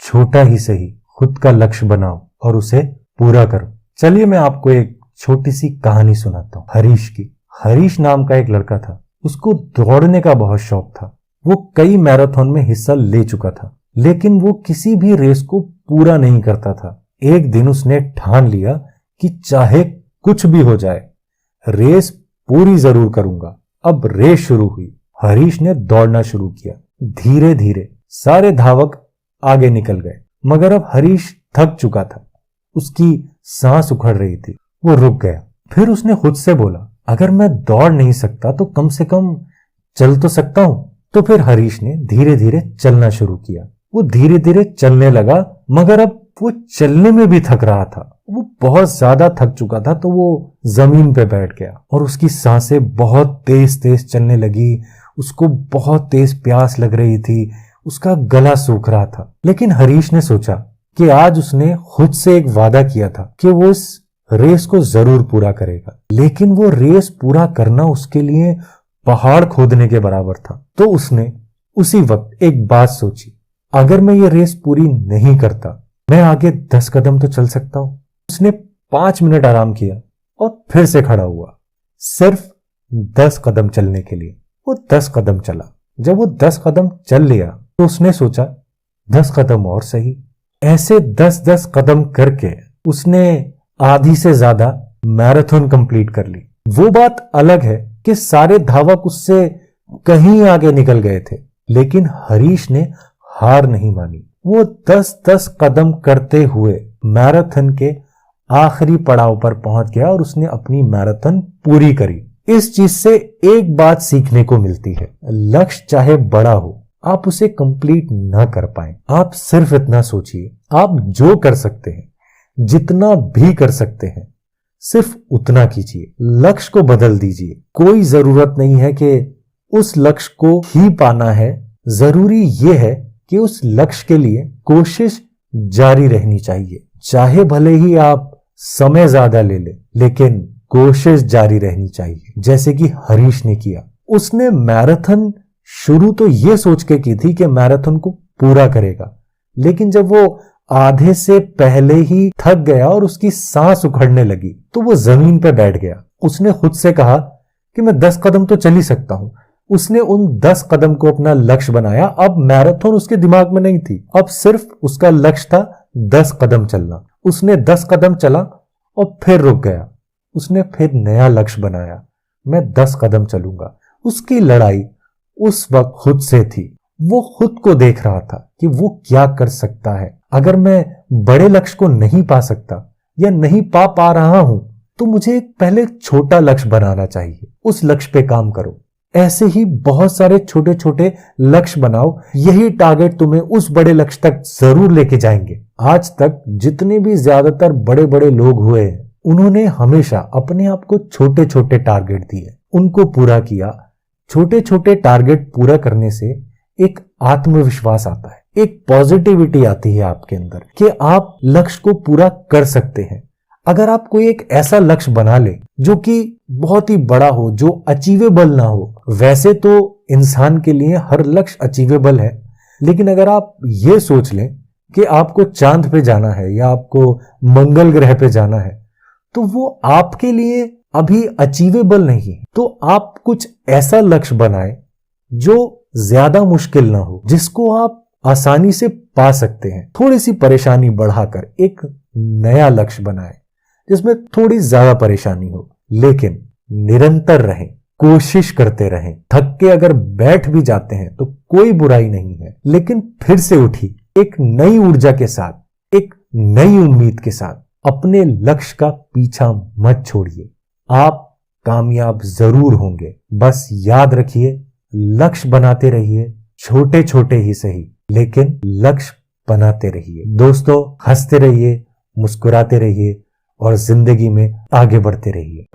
छोटा ही सही खुद का लक्ष्य बनाओ और उसे पूरा करो। चलिए मैं आपको एक छोटी सी कहानी सुनाता हूँ हरीश की। हरीश नाम का एक लड़का था। उसको दौड़ने का बहुत शौक था। वो कई मैराथन में हिस्सा ले चुका था, लेकिन वो किसी भी रेस को पूरा नहीं करता था। एक दिन उसने ठान लिया कि चाहे कुछ भी हो जाए, रेस पूरी जरूर करूंगा। अब रेस शुरू हुई। हरीश ने दौड़ना शुरू किया। धीरे धीरे सारे धावक आगे निकल गए, मगर अब हरीश थक चुका था। उसकी सांस उखड़ रही थी। वो रुक गया। फिर उसने खुद से बोला, अगर मैं दौड़ नहीं सकता तो कम से कम चल तो सकता हूं। तो फिर हरीश ने धीरे धीरे चलना शुरू किया। वो धीरे धीरे चलने लगा, मगर अब वो चलने में भी थक रहा था। वो बहुत ज्यादा थक चुका था, तो वो जमीन पे बैठ गया और उसकी सांसें बहुत तेज तेज चलने लगी। उसको बहुत तेज प्यास लग रही थी। उसका गला सूख रहा था। लेकिन हरीश ने सोचा कि आज उसने खुद से एक वादा किया था कि वो इस रेस को जरूर पूरा करेगा। लेकिन वो रेस पूरा करना उसके लिए पहाड़ खोदने के बराबर था। तो उसने उसी वक्त एक बात सोची, अगर मैं ये रेस पूरी नहीं करता, मैं आगे 10 कदम तो चल सकता हूं। उसने 5 मिनट आराम किया और फिर से खड़ा हुआ, सिर्फ 10 कदम चलने के लिए। वो 10 कदम चला। जब वो 10 कदम चल लिया तो उसने सोचा 10 कदम और सही। ऐसे 10-10 कदम करके उसने आधी से ज्यादा मैराथन कंप्लीट कर ली। वो बात अलग है कि सारे धावक उससे कहीं आगे निकल गए थे, लेकिन हरीश ने हार नहीं मानी। वो 10-10 कदम करते हुए मैराथन के आखिरी पड़ाव पर पहुंच गया और उसने अपनी मैराथन पूरी करी। इस चीज से एक बात सीखने को मिलती है, लक्ष्य चाहे बड़ा हो, आप उसे कंप्लीट न कर पाए, आप सिर्फ इतना सोचिए, आप जो कर सकते हैं, जितना भी कर सकते हैं, सिर्फ उतना कीजिए। लक्ष्य को बदल दीजिए। कोई जरूरत नहीं है कि उस लक्ष्य को ही पाना है। जरूरी यह है कि उस लक्ष्य के लिए कोशिश जारी रहनी चाहिए। चाहे भले ही आप समय ज्यादा ले ले, लेकिन कोशिश जारी रहनी चाहिए। जैसे कि हरीश ने किया। उसने मैराथन शुरू तो ये सोच के की थी कि मैराथन को पूरा करेगा, लेकिन जब वो आधे से पहले ही थक गया और उसकी सांस उखड़ने लगी, तो वो जमीन पर बैठ गया। उसने खुद से कहा कि मैं 10 कदम तो चल ही सकता हूं। उसने उन 10 कदम को अपना लक्ष्य बनाया। अब मैराथन उसके दिमाग में नहीं थी, अब सिर्फ उसका लक्ष्य था 10 कदम चलना। उसने 10 कदम चला और फिर रुक गया। उसने फिर नया लक्ष्य बनाया, मैं 10 कदम चलूंगा। उसकी लड़ाई उस वक्त खुद से थी। वो खुद को देख रहा था कि वो क्या कर सकता है। अगर मैं बड़े लक्ष्य को नहीं पा सकता या नहीं पा रहा हूं, तो मुझे पहले छोटा लक्ष्य बनाना चाहिए। उस लक्ष्य पे काम करो। ऐसे ही बहुत सारे छोटे छोटे लक्ष्य बनाओ। यही टारगेट तुम्हें उस बड़े लक्ष्य तक जरूर लेके जाएंगे। आज तक जितने भी ज्यादातर बड़े बड़े लोग हुए हैं, उन्होंने हमेशा अपने आप को छोटे छोटे टारगेट दिए, उनको पूरा किया। छोटे छोटे टारगेट पूरा करने से एक आत्मविश्वास आता है, एक पॉजिटिविटी आती है आपके अंदर कि आप लक्ष्य को पूरा कर सकते हैं। अगर आप कोई एक ऐसा लक्ष्य बना ले जो कि बहुत ही बड़ा हो, जो अचीवेबल ना हो, वैसे तो इंसान के लिए हर लक्ष्य अचीवेबल है, लेकिन अगर आप ये सोच लें कि आपको चांद पे जाना है या आपको मंगल ग्रह पे जाना है, तो वो आपके लिए अभी अचीवेबल नहीं है। तो आप कुछ ऐसा लक्ष्य बनाएं जो ज्यादा मुश्किल ना हो, जिसको आप आसानी से पा सकते हैं। थोड़ी सी परेशानी बढ़ाकर एक नया लक्ष्य बनाएं जिसमें थोड़ी ज्यादा परेशानी हो, लेकिन निरंतर रहें, कोशिश करते रहें। थक के अगर बैठ भी जाते हैं तो कोई बुराई नहीं है, लेकिन फिर से उठी एक नई ऊर्जा के साथ, एक नई उम्मीद के साथ अपने लक्ष्य का पीछा मत छोड़िए। आप कामयाब जरूर होंगे। बस याद रखिए, लक्ष्य बनाते रहिए, छोटे छोटे ही सही, लेकिन लक्ष्य बनाते रहिए। दोस्तों, हंसते रहिए, मुस्कुराते रहिए और जिंदगी में आगे बढ़ते रहिए।